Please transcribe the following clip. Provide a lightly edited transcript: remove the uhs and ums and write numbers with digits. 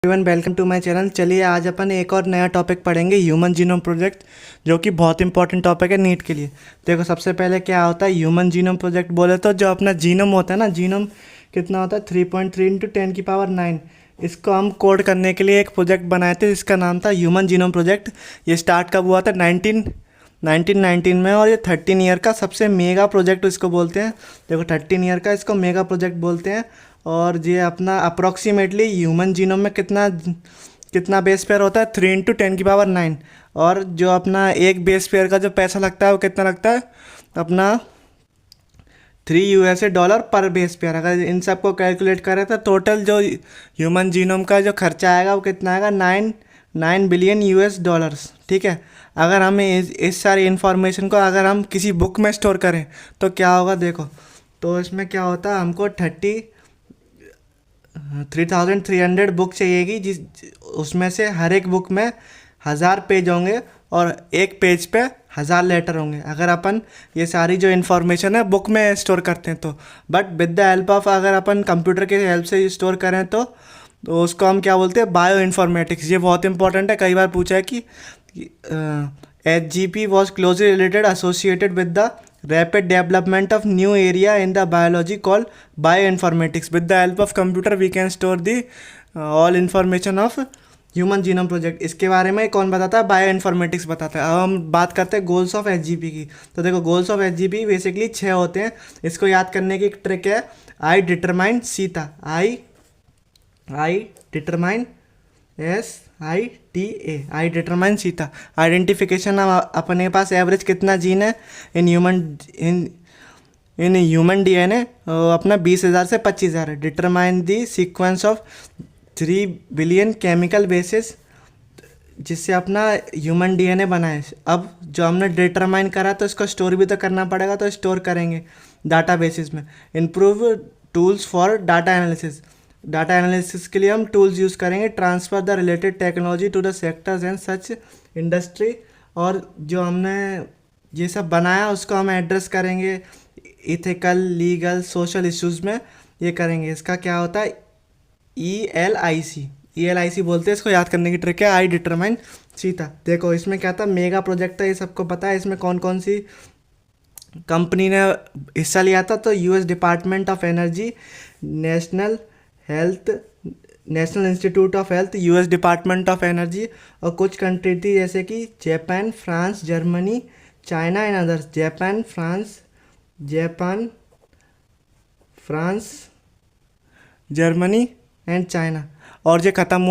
Everyone welcome to my channel. चलिए आज अपन एक और नया टॉपिक पढ़ेंगे, ह्यूमन जीनोम प्रोजेक्ट, जो कि बहुत इंपॉर्टेंट टॉपिक है नीट के लिए। देखो सबसे पहले क्या होता है ह्यूमन जीनोम प्रोजेक्ट। बोले तो जो अपना जीनोम होता है ना, जीनोम कितना होता है 3.3 इंटू 10⁻⁹। इसको हम कोड करने के लिए एक प्रोजेक्ट बनाए थे जिसका नाम था ह्यूमन जीनोम प्रोजेक्ट। ये स्टार्ट कब हुआ था 1919 में, और ये 13 ईयर का सबसे मेगा प्रोजेक्ट इसको बोलते हैं। देखो 13 ईयर का इसको मेगा प्रोजेक्ट बोलते हैं। और ये अपना अप्रोक्सीमेटली ह्यूमन जीनोम में कितना कितना बेस पेयर होता है 3 × 10⁻⁹। और जो अपना एक बेस पेयर का जो पैसा लगता है वो कितना लगता है अपना $3 पर बेस पेयर। अगर इन सब को कैलकुलेट करें तो टोटल जो ह्यूमन जीनोम का जो खर्चा आएगा वो कितना आएगा 9 बिलियन $। ठीक है। अगर हम इस सारी इन्फॉर्मेशन को अगर हम किसी बुक में स्टोर करें तो क्या होगा, देखो तो इसमें क्या होता है, हमको 3,300 बुक चाहिएगी, जिस उसमें से हर एक बुक में 1000 पेज होंगे और एक पेज पे 1000 लेटर होंगे। अगर अपन ये सारी जो इन्फॉर्मेशन है बुक में स्टोर करते हैं तो, but with the help of अगर अपन कंप्यूटर के हेल्प से स्टोर करें तो उसको हम क्या बोलते हैं, बायो इन्फॉर्मेटिक्स। ये बहुत इंपॉर्टेंट है, कई बार पूछा है कि HGP was closely related associated with the rapid development of new area in the biology called bioinformatics. With the help of computer we can store the all information of human genome project. इसके बारे में कौन बताता है, bio informatics बताता है। अब हम बात करते हैं गोल्स ऑफ HGP की। तो देखो गोल्स ऑफ HGP बेसिकली 6 होते हैं। इसको याद करने की एक ट्रिक है, आई डिटरमाइन सीता। आई डिटरमाइन SITA, आई डिटरमाइन सीता। आइडेंटिफिकेशन, अपने पास एवरेज कितना जीन है इन ह्यूमन DNA अपना 20,000 से 25,000 है। Determine the sequence of 3 billion chemical basis, जिससे अपना ह्यूमन DNA बना है। अब जो हमने डिटरमाइन करा तो इसको स्टोर भी तो करना पड़ेगा, तो स्टोर करेंगे डाटा बेसिस में। Improve tools for data analysis. Data analysis के लिए हम टूल्स यूज़ करेंगे। Transfer the related technology to the sectors and such industry. और जो हमने ये सब बनाया उसको हम एड्रेस करेंगे इथिकल, लीगल, सोशल इश्यूज़ में ये करेंगे। इसका क्या होता है ELIC बोलते हैं इसको। याद करने की ट्रिक है, आई डिटरमाइन सीता। देखो इसमें क्या था, मेगा प्रोजेक्ट है, ये सबको पता है। इसमें कौन कौन सी कंपनी ने हिस्सा लिया था, तो US department of energy, national institute of health, US department of energy, और कुछ कंट्री थी जैसे कि Japan, France, Germany, China and others. Japan, France, Germany and China. और जो ख़त्म हुआ